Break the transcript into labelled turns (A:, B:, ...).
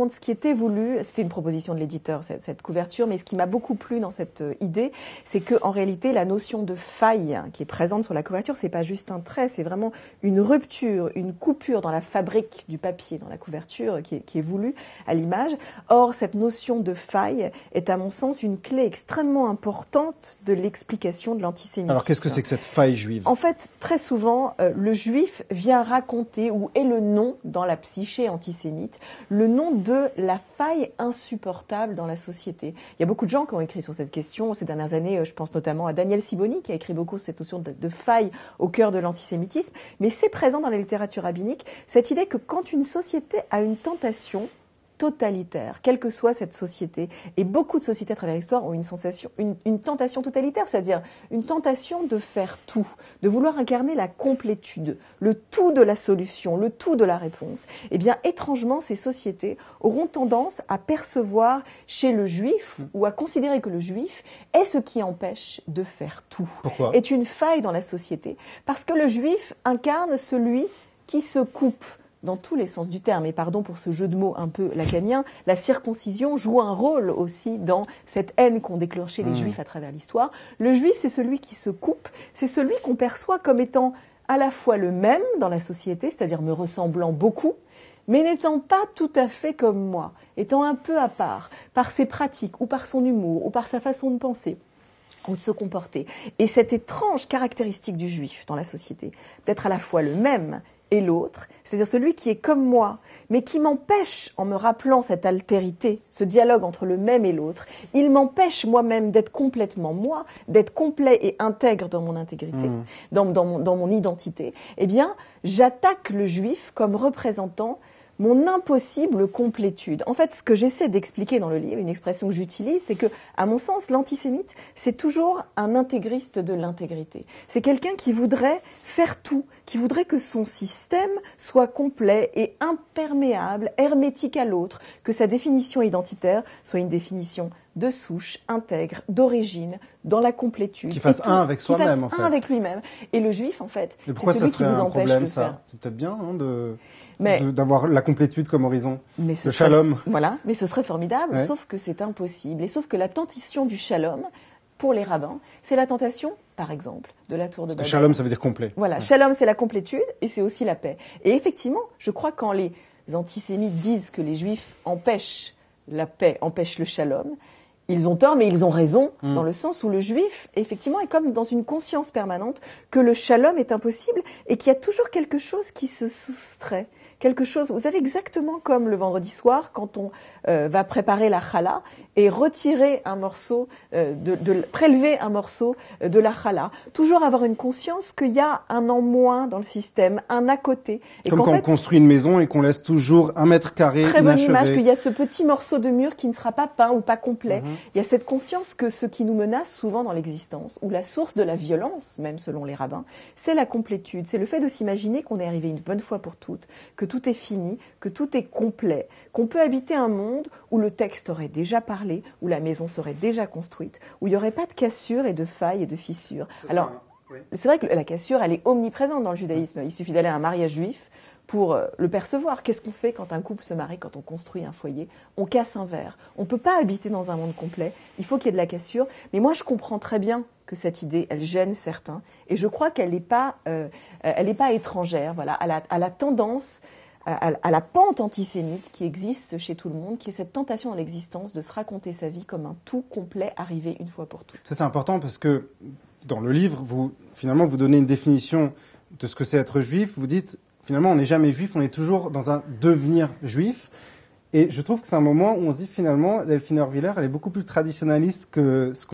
A: contre, ce qui était voulu, c'était une proposition de l'éditeur, cette couverture, mais ce qui m'a beaucoup plu dans cette idée, c'est qu'en réalité, la notion de faille qui est présente sur la couverture, c'est pas juste un trait, c'est vraiment une rupture, une coupure dans la fabrique du papier, dans la couverture qui est voulue à l'image. Or, cette notion de faille est, à mon sens, une clé extrêmement importante de l'explication de l'antisémitisme.
B: Alors, qu'est-ce que c'est que cette faille juive?
A: En fait, très souvent, le juif vient raconter, ou est le nom dans la psyché antisémite, le nom de la faille insupportable dans la société. Il y a beaucoup de gens qui ont écrit sur cette question ces dernières années. Je pense notamment à Daniel Sibony, qui a écrit beaucoup sur cette notion de faille au cœur de l'antisémitisme. Mais c'est présent dans la littérature rabbinique, cette idée que quand une société a une tentation totalitaire, quelle que soit cette société, et beaucoup de sociétés à travers l'histoire ont une tentation totalitaire, c'est-à-dire une tentation de faire tout, de vouloir incarner la complétude, le tout de la solution, le tout de la réponse. Eh bien, étrangement, ces sociétés auront tendance à percevoir chez le juif, ou à considérer que le juif est ce qui empêche de faire tout.
B: Pourquoi ?
A: Est une faille dans la société, parce que le juif incarne celui qui se coupe, dans tous les sens du terme, et pardon pour ce jeu de mots un peu lacanien, la circoncision joue un rôle aussi dans cette haine qu'ont déclenché les Juifs à travers l'histoire. Le Juif, c'est celui qui se coupe, c'est celui qu'on perçoit comme étant à la fois le même dans la société, c'est-à-dire me ressemblant beaucoup, mais n'étant pas tout à fait comme moi, étant un peu à part, par ses pratiques, ou par son humour, ou par sa façon de penser ou de se comporter. Et cette étrange caractéristique du Juif dans la société, d'être à la fois le même et l'autre, c'est-à-dire celui qui est comme moi, mais qui m'empêche, en me rappelant cette altérité, ce dialogue entre le même et l'autre, il m'empêche moi-même d'être complètement moi, d'être complet et intègre dans mon intégrité, dans mon identité. Eh bien, j'attaque le juif comme représentant mon impossible complétude. En fait, ce que j'essaie d'expliquer dans le livre, une expression que j'utilise, c'est que, à mon sens, l'antisémite, c'est toujours un intégriste de l'intégrité. C'est quelqu'un qui voudrait faire tout, qui voudrait que son système soit complet et imperméable, hermétique à l'autre, que sa définition identitaire soit une définition de souche, intègre, d'origine, dans la complétude.
B: Qui fasse un avec soi-même, en fait.
A: Un avec lui-même. Et le juif, en fait,
B: c'est celui qui vous empêche de le faire. C'est peut-être bien, non, d'avoir la complétude comme horizon, le shalom.
A: Voilà, mais ce serait formidable,
B: ouais.
A: Sauf que c'est impossible. Et sauf que la tentation du shalom, pour les rabbins, c'est la tentation, par exemple, de la tour de Babel.
B: Shalom, ça veut dire complet.
A: Voilà, ouais. Shalom, c'est la complétude et c'est aussi la paix. Et effectivement, je crois que quand les antisémites disent que les juifs empêchent la paix, empêchent le shalom, ils ont tort, mais ils ont raison, dans le sens où le juif, effectivement, est comme dans une conscience permanente que le shalom est impossible et qu'il y a toujours quelque chose qui se soustrait. Quelque chose, vous savez, exactement comme le vendredi soir, quand on va préparer la challah et retirer un morceau, prélever un morceau de la challah. Toujours avoir une conscience qu'il y a un en moins dans le système, un à côté. Et
B: comme quand on construit une maison et qu'on laisse toujours 1 mètre carré inachevé.
A: Très bonne image, qu'il y a ce petit morceau de mur qui ne sera pas peint ou pas complet. Il y a cette conscience que ce qui nous menace souvent dans l'existence, ou la source de la violence, même selon les rabbins, c'est la complétude. C'est le fait de s'imaginer qu'on est arrivé une bonne fois pour toutes, que tout est fini, que tout est complet, qu'on peut habiter un monde où le texte aurait déjà parlé, où la maison serait déjà construite, où il n'y aurait pas de cassures et de failles et de fissures. Alors, c'est vrai que la cassure, elle est omniprésente dans le judaïsme. Il suffit d'aller à un mariage juif pour le percevoir. Qu'est-ce qu'on fait quand un couple se marie, quand on construit un foyer? On casse un verre. On ne peut pas habiter dans un monde complet. Il faut qu'il y ait de la cassure. Mais moi, je comprends très bien que cette idée, elle gêne certains. Et je crois qu'elle n'est pas, étrangère, voilà, à la tendance, à la pente antisémite qui existe chez tout le monde, qui est cette tentation dans l'existence de se raconter sa vie comme un tout complet arrivé une fois pour toutes.
B: Ça, c'est important parce que dans le livre, vous donnez une définition de ce que c'est être juif. Vous dites, finalement, on n'est jamais juif, on est toujours dans un devenir juif. Et je trouve que c'est un moment où on se dit, finalement, Delphine Erwiller, elle est beaucoup plus traditionnaliste que ce qu'on